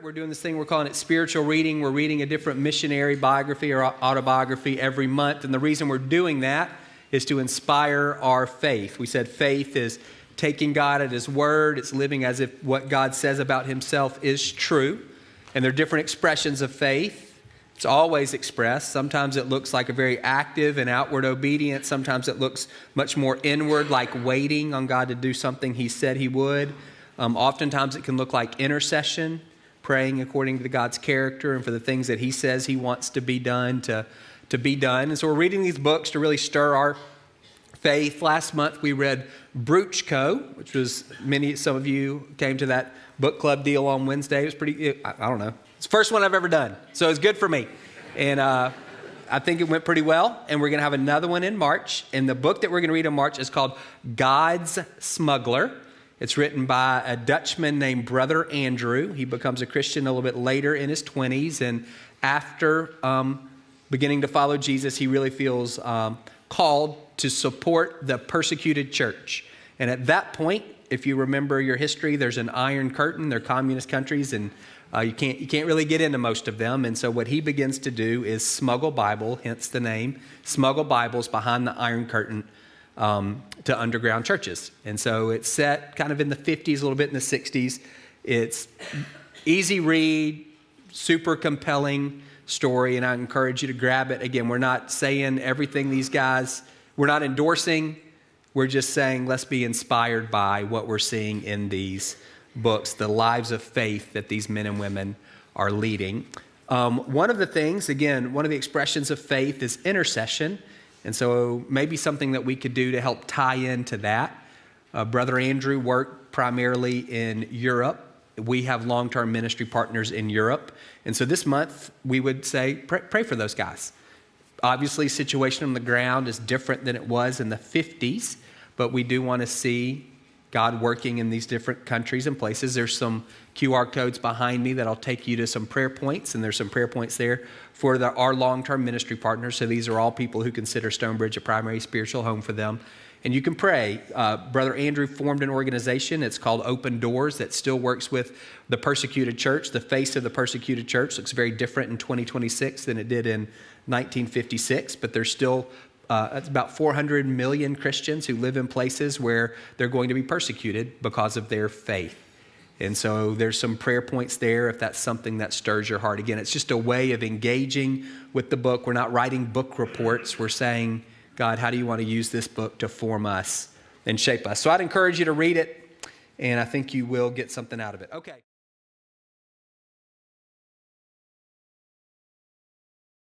We're doing this thing, we're calling it spiritual reading. We're reading a different missionary biography or autobiography every month. And the reason we're doing that is to inspire our faith. We said faith is taking God at His word. It's living as if what God says about Himself is true. And there are different expressions of faith. It's always expressed. Sometimes it looks like a very active and outward obedience. Sometimes it looks much more inward, like waiting on God to do something He said He would. Oftentimes it can look like intercession, praying according to God's character and for the things that He says He wants to be done to be done. And so we're reading these books to really stir our faith. Last month we read Bruchko, which was some of you came to that book club deal on Wednesday. It was pretty, I don't know. It's the first one I've ever done, so it's good for me. And I think it went pretty well. And we're going to have another one in March. And the book that we're going to read in March is called God's Smuggler. It's written by a Dutchman named Brother Andrew. He becomes a Christian a little bit later in his 20s. And after beginning to follow Jesus, he really feels called to support the persecuted church. And at that point, if you remember your history, there's an Iron Curtain. They're communist countries, and you can't really get into most of them. And so what he begins to do is smuggle Bible, hence the name, smuggle Bibles behind the Iron Curtain to underground churches. And so it's set kind of in the 50s, a little bit in the 60s. It's easy read, super compelling story, and I encourage you to grab it. Again, we're not saying everything these guys, we're not endorsing, we're just saying let's be inspired by what we're seeing in these books, the lives of faith that these men and women are leading. One of the things, again, one of the expressions of faith is intercession. And so maybe something that we could do to help tie into that. Brother Andrew worked primarily in Europe. We have long-term ministry partners in Europe. And so this month we would say, pray for those guys. Obviously, situation on the ground is different than it was in the 50s, but we do want to see God working in these different countries and places. There's some QR codes behind me that'll take you to some prayer points, and there's some prayer points there for our long-term ministry partners. So these are all people who consider StoneBridge a primary spiritual home for them. And you can pray. Brother Andrew formed an organization. It's called Open Doors that still works with the persecuted church. The face of the persecuted church looks very different in 2026 than it did in 1956, but there's still it's about 400 million Christians who live in places where they're going to be persecuted because of their faith. And so there's some prayer points there if that's something that stirs your heart. Again, it's just a way of engaging with the book. We're not writing book reports. We're saying, God, how do you want to use this book to form us and shape us? So I'd encourage you to read it, and I think you will get something out of it. Okay.